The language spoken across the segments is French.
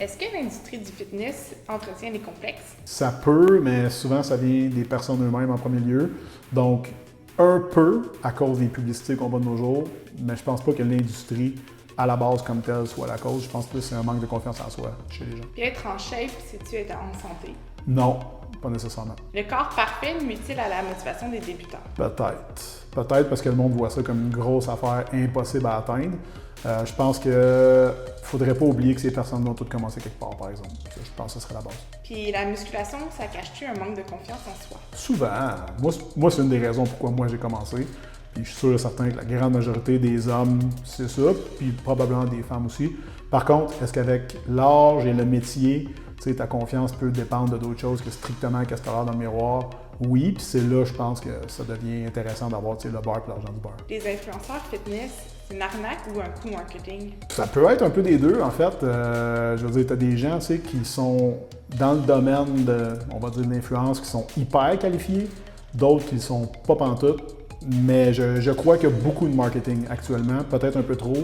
Est-ce que l'industrie du fitness entretient des complexes? Ça peut, mais souvent, ça vient des personnes eux-mêmes en premier lieu. Donc, un peu à cause des publicités qu'on voit de nos jours, mais je pense pas que l'industrie, à la base comme telle, soit la cause. Je pense plus que c'est un manque de confiance en soi chez les gens. Puis être en shape, c'est-tu être en santé? Non, pas nécessairement. Le corps parfait nuit-il à la motivation des débutants? Peut-être. Peut-être parce que le monde voit ça comme une grosse affaire impossible à atteindre. Je pense que faudrait pas oublier que ces personnes vont toutes commencer quelque part, par exemple. Je pense que ce serait la base. Puis la musculation, ça cache-tu un manque de confiance en soi? Souvent. Moi c'est une des raisons pourquoi moi j'ai commencé. Puis je suis sûr et certain que la grande majorité des hommes, c'est ça, puis probablement des femmes aussi. Par contre, est-ce qu'avec l'âge et le métier, ta confiance peut dépendre de d'autres choses que strictement qu'est-ce que tu as dans le miroir? Oui, puis c'est là, je pense que ça devient intéressant d'avoir le beurre et l'argent du beurre. Les influenceurs fitness, c'est une arnaque ou un coup marketing? Ça peut être un peu des deux, en fait. Je veux dire, tu as des gens qui sont dans le domaine de, on va dire, de l'influence, qui sont hyper qualifiés, d'autres qui ne sont pas pantoute. Mais je crois qu'il y a beaucoup de marketing actuellement, peut-être un peu trop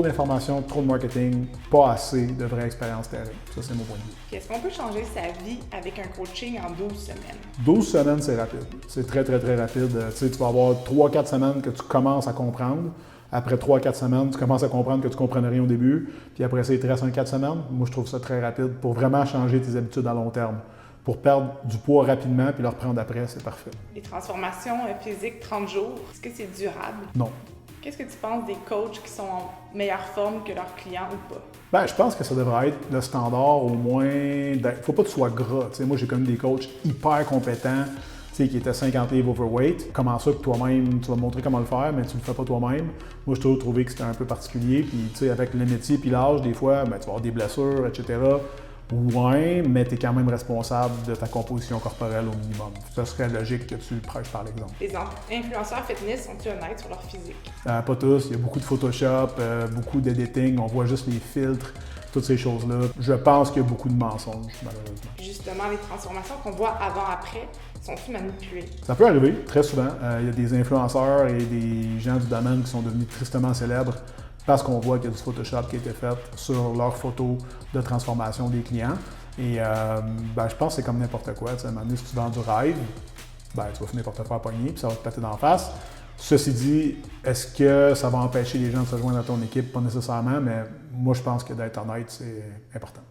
d'informations, trop de marketing, pas assez de vraie expérience terrain. Ça, c'est mon point de vue. Est-ce qu'on peut changer sa vie avec un coaching en 12 semaines? 12 semaines, c'est rapide. C'est très, très, très rapide. Tu vas avoir 3-4 semaines que tu commences à comprendre. Après 3-4 semaines, tu commences à comprendre que tu ne comprenais rien au début. Puis après ça, il te reste un 4 semaines. Moi, je trouve ça très rapide pour vraiment changer tes habitudes à long terme. Pour perdre du poids rapidement puis le reprendre après, c'est parfait. Les transformations physiques 30 jours, est-ce que c'est durable? Non. Qu'est-ce que tu penses des coachs qui sont en meilleure forme que leurs clients ou pas? Ben, je pense que ça devrait être le standard au moins. Il ne faut pas que tu sois gras. Moi, j'ai connu des coachs hyper compétents qui étaient 50 livres overweight. Comment ça que toi-même, tu vas me montrer comment le faire, mais tu ne le fais pas toi-même? Moi, je toujours trouvé que c'était un peu particulier. Puis, avec le métier et l'âge, des fois, ben, tu vas avoir des blessures, etc. Ouais, mais tu es quand même responsable de ta composition corporelle au minimum. Ça serait logique que tu le prêches par l'exemple. Les influenceurs fitness sont-ils honnêtes sur leur physique? Pas tous. Il y a beaucoup de Photoshop, beaucoup d'editing. On voit juste les filtres, toutes ces choses-là. Je pense qu'il y a beaucoup de mensonges, malheureusement. Justement, les transformations qu'on voit avant-après, sont-ils manipulées? Ça peut arriver, très souvent. Il y a des influenceurs et des gens du domaine qui sont devenus tristement célèbres parce qu'on voit qu'il y a du Photoshop qui a été fait sur leurs photos de transformation des clients. Et je pense que c'est comme n'importe quoi. À un moment donné, si tu vends du rêve, tu vas finir par te faire pogner puis ça va te péter d'en face. Ceci dit, est-ce que ça va empêcher les gens de se joindre à ton équipe? Pas nécessairement, mais moi, je pense que d'être honnête, c'est important.